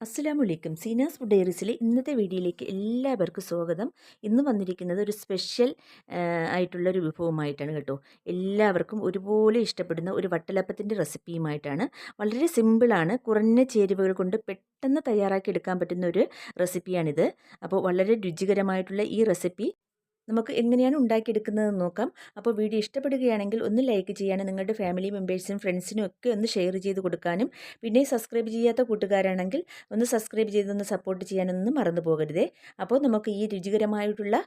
അസ്സലാമലൈക്കും. സീനാസ് ഫുഡ് ഡയറീസിലെ ഇന്നത്തെ വീഡിയോയിലേക്ക് എല്ലാവർക്കും സ്വാഗതം. ഇന്ന് വന്നിരിക്കുന്നത് ഒരു സ്പെഷ്യൽ ആയിട്ടുള്ളൊരു വിഭവമായിട്ടാണ് കേട്ടോ. എല്ലാവർക്കും ഒരുപോലെ ഇഷ്ടപ്പെടുന്ന ഒരു വട്ടലപ്പത്തിൻ്റെ റെസിപ്പിയുമായിട്ടാണ്. വളരെ സിമ്പിളാണ്, കുറഞ്ഞ ചേരുവകൾ കൊണ്ട് പെട്ടെന്ന് തയ്യാറാക്കി എടുക്കാൻ പറ്റുന്ന ഒരു റെസിപ്പിയാണിത്. അപ്പോൾ വളരെ രുചികരമായിട്ടുള്ള ഈ റെസിപ്പി നമുക്ക് എങ്ങനെയാണ് ഉണ്ടാക്കിയെടുക്കുന്നതെന്ന് നോക്കാം. അപ്പോൾ വീഡിയോ ഇഷ്ടപ്പെടുകയാണെങ്കിൽ ഒന്ന് ലൈക്ക് ചെയ്യാനും നിങ്ങളുടെ ഫാമിലി മെമ്പേഴ്സിനും ഫ്രണ്ട്സിനും ഒക്കെ ഒന്ന് ഷെയർ ചെയ്ത് കൊടുക്കാനും, പിന്നെ സബ്സ്ക്രൈബ് ചെയ്യാത്ത കൂട്ടുകാരാണെങ്കിൽ ഒന്ന് സബ്സ്ക്രൈബ് ചെയ്തൊന്ന് സപ്പോർട്ട് ചെയ്യാനൊന്നും മറന്നു പോകരുതേ. അപ്പോൾ നമുക്ക് ഈ രുചികരമായിട്ടുള്ള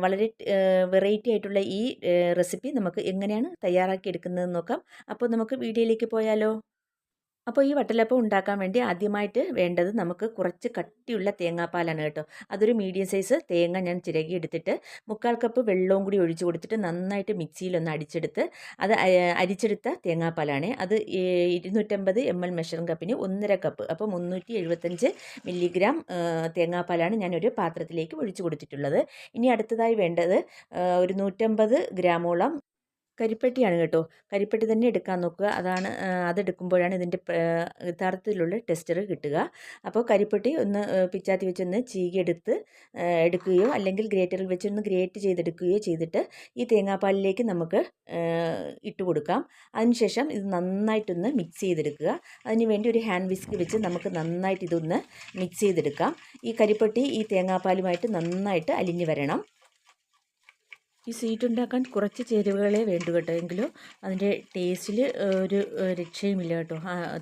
വളരെ വെറൈറ്റി ആയിട്ടുള്ള ഈ റെസിപ്പി നമുക്ക് എങ്ങനെയാണ് തയ്യാറാക്കി എടുക്കുന്നതെന്ന് നോക്കാം. അപ്പോൾ നമുക്ക് വീഡിയോയിലേക്ക് പോയാലോ. അപ്പോൾ ഈ വട്ടലപ്പം ഉണ്ടാക്കാൻ വേണ്ടി ആദ്യമായിട്ട് വേണ്ടത് നമുക്ക് കുറച്ച് കട്ടിയുള്ള തേങ്ങാപ്പാലാണ് കേട്ടോ. അതൊരു മീഡിയം സൈസ് തേങ്ങ ഞാൻ ചിരകി എടുത്തിട്ട് 3/4 കപ്പ് വെള്ളവും കൂടി ഒഴിച്ച് കൊടുത്തിട്ട് നന്നായിട്ട് മിക്സിയിലൊന്ന് അടിച്ചെടുത്ത് അത് അരിച്ചെടുത്ത തേങ്ങാപ്പാലാണ്. അത് 250 ml മെഷറിംഗ് കപ്പിന് 1.5 കപ്പ്, അപ്പോൾ 375 മില്ലിഗ്രാം തേങ്ങാപ്പാലാണ് ഞാനൊരു പാത്രത്തിലേക്ക് ഒഴിച്ച് കൊടുത്തിട്ടുള്ളത്. ഇനി അടുത്തതായി വേണ്ടത് ഒരു 150 ഗ്രാമോളം കരിപ്പെട്ടിയാണ് കേട്ടോ. കരിപ്പെട്ടി തന്നെ എടുക്കാൻ നോക്കുക. അതെടുക്കുമ്പോഴാണ് ഇതിൻ്റെ യഥാർത്ഥത്തിലുള്ള ടെക്സ്ചർ കിട്ടുക. അപ്പോൾ കരിപ്പെട്ടി ഒന്ന് പിച്ചാത്തി വെച്ചൊന്ന് ചീകിയെടുത്ത് എടുക്കുകയോ അല്ലെങ്കിൽ ഗ്രേറ്ററിൽ വെച്ചൊന്ന് ഗ്രേറ്റ് ചെയ്തെടുക്കുകയോ ചെയ്തിട്ട് ഈ തേങ്ങാപ്പാലിലേക്ക് നമുക്ക് ഇട്ട് കൊടുക്കാം. അതിനുശേഷം ഇത് നന്നായിട്ടൊന്ന് മിക്സ് ചെയ്തെടുക്കുക. അതിന് വേണ്ടി ഒരു ഹാൻഡ് വിസ്ക് വെച്ച് നമുക്ക് നന്നായിട്ട് ഇതൊന്ന് മിക്സ് ചെയ്തെടുക്കാം. ഈ കരിപ്പെട്ടി ഈ തേങ്ങാപ്പാലുമായിട്ട് നന്നായിട്ട് അലിഞ്ഞ് വരണം. ഈ സ്വീറ്റ് ഉണ്ടാക്കാൻ കുറച്ച് ചേരുവകളെ വേണ്ടു കേട്ടോ, എങ്കിലും അതിൻ്റെ ടേസ്റ്റിൽ ഒരു രക്ഷയുമില്ല കേട്ടോ.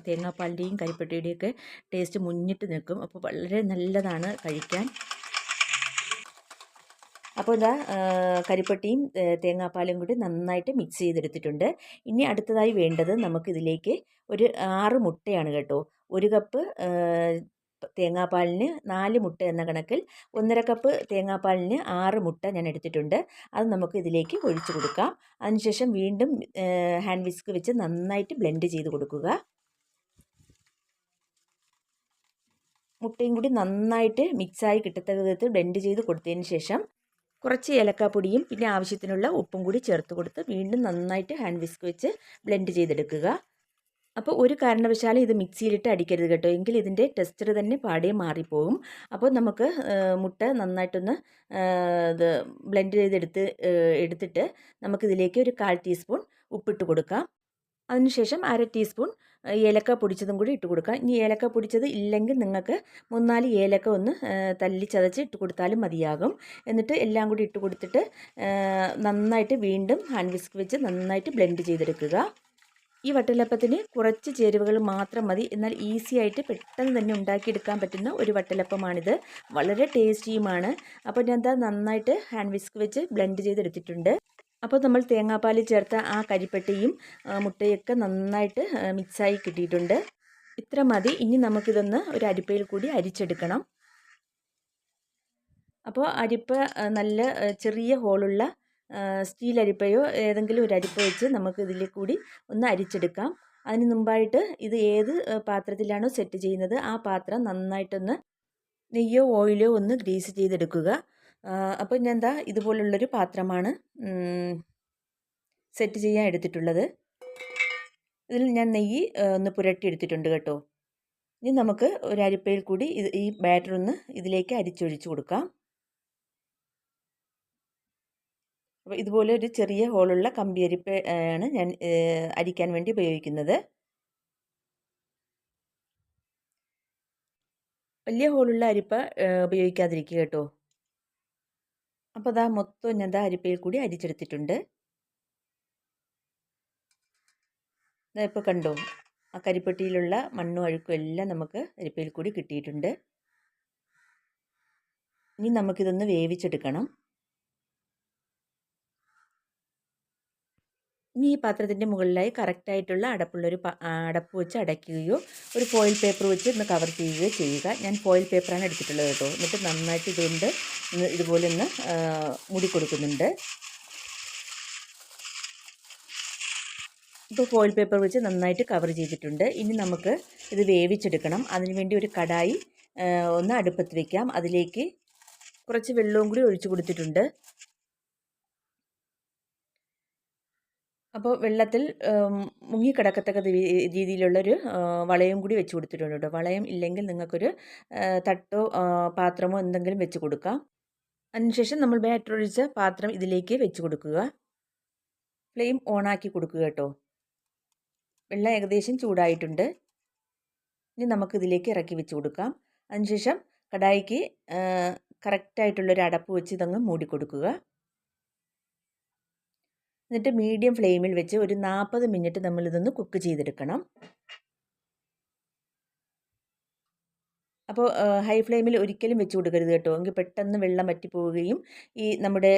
തേങ്ങാപ്പാലിൻ്റെയും കരിപ്പെട്ടിയുടെയൊക്കെ ടേസ്റ്റ് മുന്നിട്ട് നിൽക്കും. അപ്പോൾ വളരെ നല്ലതാണ് കഴിക്കാൻ. അപ്പോൾ ഇതാ കരിപ്പെട്ടിയും തേങ്ങാപ്പാലും കൂടി നന്നായിട്ട് മിക്സ് ചെയ്തെടുത്തിട്ടുണ്ട്. ഇനി അടുത്തതായി വേണ്ടത് നമുക്കിതിലേക്ക് ഒരു 6 മുട്ടയാണ് കേട്ടോ. 1 കപ്പ് തേങ്ങാപ്പാലിന് 4 മുട്ട എന്ന കണക്കിൽ 1.5 കപ്പ് തേങ്ങാപ്പാലിന് 6 മുട്ട ഞാൻ എടുത്തിട്ടുണ്ട്. അത് നമുക്ക് ഇതിലേക്ക് ഒഴിച്ചു കൊടുക്കാം. അതിനുശേഷം വീണ്ടും ഹാൻഡ് വിസ്ക് വെച്ച് നന്നായിട്ട് ബ്ലെൻഡ് ചെയ്ത് കൊടുക്കുക. മുട്ടയും കൂടി നന്നായിട്ട് മിക്സായി കിട്ടത്തക്ക വിധത്തിൽ ബ്ലെൻഡ് ചെയ്ത് കൊടുത്തതിന് ശേഷം കുറച്ച് ഏലക്കാപ്പൊടിയും പിന്നെ ആവശ്യത്തിനുള്ള ഉപ്പും കൂടി ചേർത്ത് കൊടുത്ത് വീണ്ടും നന്നായിട്ട് ഹാൻഡ് വിസ്ക് വെച്ച് ബ്ലെൻഡ് ചെയ്തെടുക്കുക. അപ്പോൾ ഒരു കാരണവശാലും ഇത് മിക്സിയിലിട്ട് അടിക്കരുത് കേട്ടോ, എങ്കിൽ ഇതിൻ്റെ ടെക്സ്ചർ തന്നെ പാടെ മാറിപ്പോകും. അപ്പോൾ നമുക്ക് മുട്ട നന്നായിട്ടൊന്ന് ഇത് ബ്ലെൻഡ് എടുത്തിട്ട് നമുക്കിതിലേക്ക് ഒരു 1/4 ടീസ്പൂൺ ഉപ്പിട്ട് കൊടുക്കാം. അതിനുശേഷം 1/2 ടീസ്പൂൺ ഏലക്ക പൊടിച്ചതും കൂടി ഇട്ട് കൊടുക്കാം. ഇനി ഏലക്ക പൊടിച്ചത് ഇല്ലെങ്കിൽ നിങ്ങൾക്ക് 3-4 ഏലക്ക ഒന്ന് തല്ലി ചതച്ച് ഇട്ട് കൊടുത്താലും മതിയാകും. എന്നിട്ട് എല്ലാം കൂടി ഇട്ട് കൊടുത്തിട്ട് നന്നായിട്ട് വീണ്ടും ഹാൻഡ് വിസ്ക് വെച്ച് നന്നായിട്ട് ബ്ലെൻഡ് ചെയ്തെടുക്കുക. ഈ വട്ടലപ്പത്തിന് കുറച്ച് ചേരുവകൾ മാത്രം മതി, എന്നാൽ ഈസി ആയിട്ട് പെട്ടെന്ന് തന്നെ ഉണ്ടാക്കിയെടുക്കാൻ പറ്റുന്ന ഒരു വട്ടലപ്പമാണിത്. വളരെ ടേസ്റ്റിയുമാണ്. അപ്പോൾ ഞാൻ നന്നായിട്ട് ഹാൻഡ് വിസ്ക് വെച്ച് ബ്ലെൻഡ് ചെയ്തെടുത്തിട്ടുണ്ട്. അപ്പോൾ നമ്മൾ തേങ്ങാപ്പാൽ ചേർത്ത ആ കരിപ്പെട്ടിയും മുട്ടയൊക്കെ നന്നായിട്ട് മിക്സായി കിട്ടിയിട്ടുണ്ട്. ഇത്ര മതി. ഇനി നമുക്കിതൊന്ന് ഒരു അരിപ്പയിൽ കൂടി അരിച്ചെടുക്കണം. അപ്പോൾ അരിപ്പ നല്ല ചെറിയ ഹോളുള്ള സ്റ്റീൽ അരിപ്പയോ ഏതെങ്കിലും ഒരു അരിപ്പ വെച്ച് നമുക്ക് ഇതിൽ കൂടി ഒന്ന് അരിച്ചെടുക്കാം. അതിന് മുമ്പായിട്ട് ഇത് ഏത് പാത്രത്തിലാണോ സെറ്റ് ചെയ്യുന്നത് ആ പാത്രം നന്നായിട്ടൊന്ന് നെയ്യോ ഓയിലോ ഒന്ന് ഗ്രീസ് ചെയ്തെടുക്കുക. അപ്പോൾ ഞാൻ ഇതുപോലുള്ളൊരു പാത്രമാണ് സെറ്റ് ചെയ്യാൻ എടുത്തിട്ടുള്ളത്. ഇതിൽ ഞാൻ നെയ്യ് ഒന്ന് പുരട്ടിയെടുത്തിട്ടുണ്ട് കേട്ടോ. ഇനി നമുക്ക് ഒരു അരിപ്പയിൽ കൂടി ഈ ബാറ്റർ ഒന്ന് ഇതിലേക്ക് അരിച്ചൊഴിച്ച് കൊടുക്കാം. അപ്പോൾ ഇതുപോലെ ഒരു ചെറിയ ഹോളുള്ള കമ്പി അരിപ്പ ആണ് ഞാൻ അരിക്കാൻ വേണ്ടി ഉപയോഗിക്കുന്നത്. വലിയ ഹോളുള്ള അരിപ്പ ഉപയോഗിക്കാതിരിക്കുക കേട്ടോ. അപ്പോൾ മൊത്തം ഞാൻ അരിപ്പയിൽ കൂടി അരിച്ചെടുത്തിട്ടുണ്ട്. ഇപ്പോൾ കണ്ടോ, ആ കരിപ്പെട്ടിയിലുള്ള മണ്ണും അഴുക്കും എല്ലാം നമുക്ക് അരിപ്പയിൽ കൂടി കിട്ടിയിട്ടുണ്ട്. ഇനി നമുക്കിതൊന്ന് വേവിച്ചെടുക്കണം. ഇനി ഈ പാത്രത്തിൻ്റെ മുകളിലായി കറക്റ്റായിട്ടുള്ള അടപ്പുള്ളൊരു അടപ്പ് വെച്ച് അടയ്ക്കുകയോ ഒരു ഫോയിൽ പേപ്പർ വെച്ച് ഒന്ന് കവർ ചെയ്യുകയോ ചെയ്യുക. ഞാൻ ഫോയിൽ പേപ്പറാണ് എടുത്തിട്ടുള്ളത് കേട്ടോ. എന്നിട്ട് നന്നായിട്ട് ഇതുകൊണ്ട് ഇതുപോലെ ഒന്ന് മൂടി കൊടുക്കുന്നുണ്ട്. ഇപ്പോൾ ഫോയിൽ പേപ്പർ വെച്ച് നന്നായിട്ട് കവർ ചെയ്തിട്ടുണ്ട്. ഇനി നമുക്ക് ഇത് വേവിച്ചെടുക്കണം. അതിനുവേണ്ടി ഒരു കടായി ഒന്ന് അടുപ്പത്ത് വയ്ക്കാം. അതിലേക്ക് കുറച്ച് വെള്ളവും കൂടി ഒഴിച്ചു കൊടുത്തിട്ടുണ്ട്. അപ്പോൾ വെള്ളത്തിൽ മുങ്ങിക്കിടക്കത്തക്ക രീതിയിലുള്ളൊരു വളയം കൂടി വെച്ച് കൊടുത്തിട്ടുണ്ട് കേട്ടോ. വളയം ഇല്ലെങ്കിൽ നിങ്ങൾക്കൊരു തട്ടോ പാത്രമോ എന്തെങ്കിലും വെച്ച് കൊടുക്കാം. അതിനുശേഷം നമ്മൾ ബാറ്റർ ഒഴിച്ച പാത്രം ഇതിലേക്ക് വെച്ച് കൊടുക്കുക. ഫ്ലെയിം ഓണാക്കി കൊടുക്കുക കേട്ടോ. വെള്ളം ഏകദേശം ചൂടായിട്ടുണ്ട്. ഇനി നമുക്കിതിലേക്ക് ഇറക്കി വെച്ച് കൊടുക്കാം. അതിനുശേഷം കടായിക്ക് കറക്റ്റായിട്ടുള്ളൊരു അടപ്പ് വെച്ച് ഇതങ്ങ് മൂടി കൊടുക്കുക. എന്നിട്ട് മീഡിയം ഫ്ലെയിമിൽ വെച്ച് ഒരു 40 മിനിറ്റ് നമ്മളിതൊന്ന് കുക്ക് ചെയ്തെടുക്കണം. അപ്പോൾ ഹൈ ഫ്ലെയിമിൽ ഒരിക്കലും വെച്ച് കൊടുക്കരുത് കേട്ടോ. എങ്കിൽ പെട്ടെന്ന് വെള്ളം വറ്റിപ്പോവുകയും ഈ നമ്മുടെ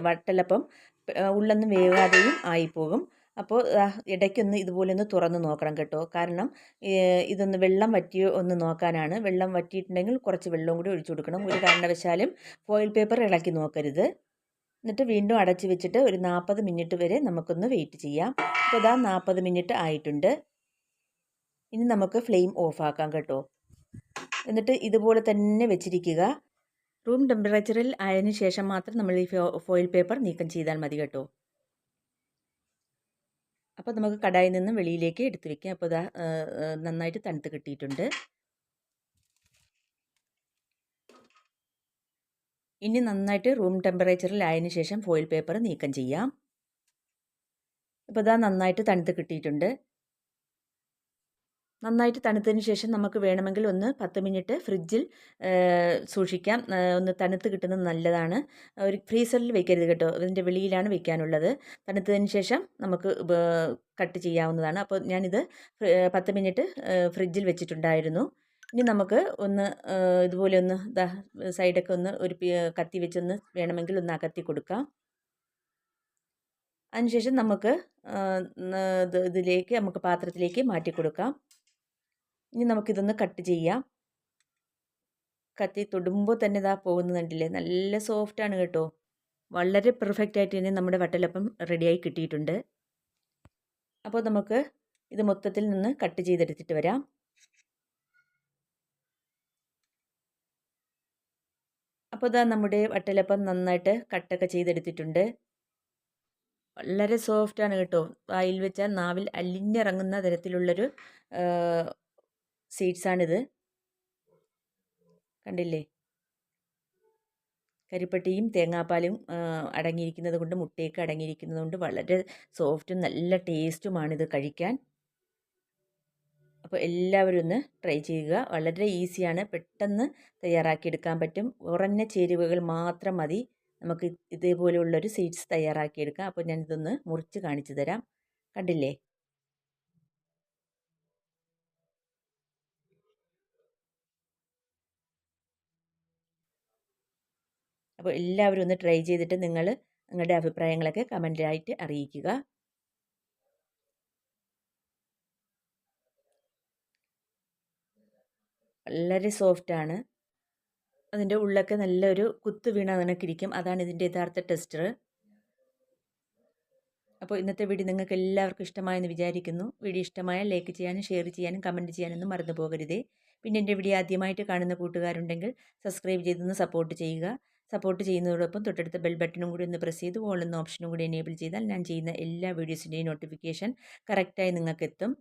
വട്ടലപ്പം ഉള്ളൊന്നും വേകാതെയും ആയിപ്പോകും. അപ്പോൾ ഇടയ്ക്കൊന്ന് ഇതുപോലെ ഒന്ന് തുറന്ന് നോക്കണം കേട്ടോ. കാരണം ഇതൊന്ന് വെള്ളം വറ്റിയോ ഒന്ന് നോക്കാനാണ്. വെള്ളം വറ്റിയിട്ടുണ്ടെങ്കിൽ കുറച്ച് വെള്ളവും കൂടി ഒഴിച്ചു കൊടുക്കണം. ഒരു കാരണവശാലും ഫോയിൽ പേപ്പർ ഇളക്കി നോക്കരുത്. എന്നിട്ട് വീണ്ടും അടച്ച് വെച്ചിട്ട് ഒരു 40 മിനിറ്റ് വരെ നമുക്കൊന്ന് വെയിറ്റ് ചെയ്യാം. അപ്പോൾ ഇതാ 40 മിനിറ്റ് ആയിട്ടുണ്ട്. ഇനി നമുക്ക് ഫ്ലെയിം ഓഫാക്കാം കേട്ടോ. എന്നിട്ട് ഇതുപോലെ തന്നെ വെച്ചിരിക്കുക. റൂം ടെമ്പറേച്ചറിൽ ആയതിനു ശേഷം മാത്രം നമ്മൾ ഈ ഫോയിൽ പേപ്പർ നീക്കം ചെയ്താൽ മതി കേട്ടോ. അപ്പോൾ നമുക്ക് കടായിൽ നിന്ന് വെളിയിലേക്ക് എടുത്ത് വെക്കാം. അപ്പോൾ ഇതാ നന്നായിട്ട് തണുത്ത് കിട്ടിയിട്ടുണ്ട്. ഇനി നന്നായിട്ട് റൂം ടെമ്പറേച്ചറിൽ ആയതിനു ശേഷം ഫോയിൽ പേപ്പർ നീക്കം ചെയ്യാം. ഇപ്പോൾ ഇതാ നന്നായിട്ട് തണുത്ത് കിട്ടിയിട്ടുണ്ട്. നന്നായിട്ട് തണുത്തതിന് ശേഷം നമുക്ക് വേണമെങ്കിൽ ഒന്ന് 10 മിനിറ്റ് ഫ്രിഡ്ജിൽ സൂക്ഷിക്കാം. ഒന്ന് തണുത്ത് കിട്ടുന്നത് നല്ലതാണ്. ഒരു ഫ്രീസറിൽ വെക്കരുത് കേട്ടോ. അതിൻ്റെ വെളിയിലാണ് വെക്കാനുള്ളത്. തണുത്തതിന് ശേഷം നമുക്ക് കട്ട് ചെയ്യാവുന്നതാണ്. അപ്പോൾ ഞാനിത് 10 മിനിറ്റ് ഫ്രിഡ്ജിൽ വെച്ചിട്ടുണ്ടായിരുന്നു. ഇനി നമുക്ക് ഒന്ന് ഇതുപോലെ ഒന്ന് സൈഡൊക്കെ ഒന്ന് ഒരു കത്തി വെച്ചൊന്ന് വേണമെങ്കിൽ ഒന്ന് അകത്തി കൊടുക്കാം. അതിനുശേഷം നമുക്ക് ഇതിലേക്ക് നമുക്ക് പാത്രത്തിലേക്ക് മാറ്റി കൊടുക്കാം. ഇനി നമുക്കിതൊന്ന് കട്ട് ചെയ്യാം. കത്തി തൊടുമ്പോൾ തന്നെ ഇതാ പോകുന്നത് കണ്ടില്ലേ, നല്ല സോഫ്റ്റാണ് കേട്ടോ. വളരെ പെർഫെക്റ്റ് ആയിട്ട് തന്നെ നമ്മുടെ വട്ടലപ്പം റെഡിയായി കിട്ടിയിട്ടുണ്ട്. അപ്പോൾ നമുക്ക് ഇത് മൊത്തത്തിൽ നിന്ന് കട്ട് ചെയ്തെടുത്തിട്ട് വരാം. അപ്പോൾ ഇതാ നമ്മുടെ വട്ടലപ്പം നന്നായിട്ട് കട്ടൊക്കെ ചെയ്തെടുത്തിട്ടുണ്ട്. വളരെ സോഫ്റ്റാണ് കേട്ടോ. വായിൽ വെച്ചാൽ നാവിൽ അലിഞ്ഞിറങ്ങുന്ന തരത്തിലുള്ളൊരു സീഡ്സാണിത്. കണ്ടില്ലേ, കരിപ്പട്ടിയും തേങ്ങാപ്പാലും അടങ്ങിയിരിക്കുന്നത് കൊണ്ട്, മുട്ടയൊക്കെ അടങ്ങിയിരിക്കുന്നത് കൊണ്ട് വളരെ സോഫ്റ്റും നല്ല ടേസ്റ്റുമാണിത് കഴിക്കാൻ. അപ്പോൾ എല്ലാവരും ഒന്ന് ട്രൈ ചെയ്യുക. വളരെ ഈസിയാണ്, പെട്ടെന്ന് തയ്യാറാക്കിയെടുക്കാൻ പറ്റും. കുറഞ്ഞ ചേരുവകൾ മാത്രം മതി നമുക്ക് ഇതേപോലെയുള്ളൊരു സീഡ്സ് തയ്യാറാക്കിയെടുക്കാം. അപ്പോൾ ഞാനിതൊന്ന് മുറിച്ച് കാണിച്ചു തരാം. കണ്ടില്ലേ, അപ്പോൾ എല്ലാവരും ഒന്ന് ട്രൈ ചെയ്തിട്ട് നിങ്ങളുടെ അഭിപ്രായങ്ങളൊക്കെ കമൻറ്റായിട്ട് അറിയിക്കുക. വളരെ സോഫ്റ്റാണ്. അതിൻ്റെ ഉള്ളൊക്കെ നല്ലൊരു കുത്തു വീണ കണക്കിരിക്കും. അതാണ് ഇതിൻ്റെ യഥാർത്ഥ ടെക്സ്ചർ. അപ്പോൾ ഇന്നത്തെ വീഡിയോ നിങ്ങൾക്ക് എല്ലാവർക്കും ഇഷ്ടമായെന്ന് വിചാരിക്കുന്നു. വീഡിയോ ഇഷ്ടമായാൽ ലൈക്ക് ചെയ്യാനും ഷെയർ ചെയ്യാനും കമൻറ്റ് ചെയ്യാനൊന്നും മറന്നു പോകരുതേ. പിന്നെ എൻ്റെ വീഡിയോ ആദ്യമായിട്ട് കാണുന്ന കൂട്ടുകാരുണ്ടെങ്കിൽ സബ്സ്ക്രൈബ് ചെയ്തൊന്ന് സപ്പോർട്ട് ചെയ്യുക. സപ്പോർട്ട് ചെയ്യുന്നതോടൊപ്പം തൊട്ടടുത്ത ബെൽ ബട്ടണും കൂടി ഒന്ന് പ്രസ് ചെയ്ത് ഓൾ എന്ന ഓപ്ഷനും കൂടി എനേബിൾ ചെയ്താൽ ഞാൻ ചെയ്യുന്ന എല്ലാ വീഡിയോസിൻ്റെയും നോട്ടിഫിക്കേഷൻ കറക്റ്റായി നിങ്ങൾക്ക് എത്തും.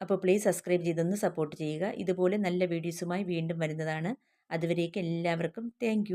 അപ്പോൾ പ്ലീസ് സബ്സ്ക്രൈബ് ചെയ്തൊന്ന് സപ്പോർട്ട് ചെയ്യുക. ഇതുപോലെ നല്ല വീഡിയോസുമായി വീണ്ടും വരുന്നതാണ്. അതുവരേക്കും എല്ലാവർക്കും താങ്ക്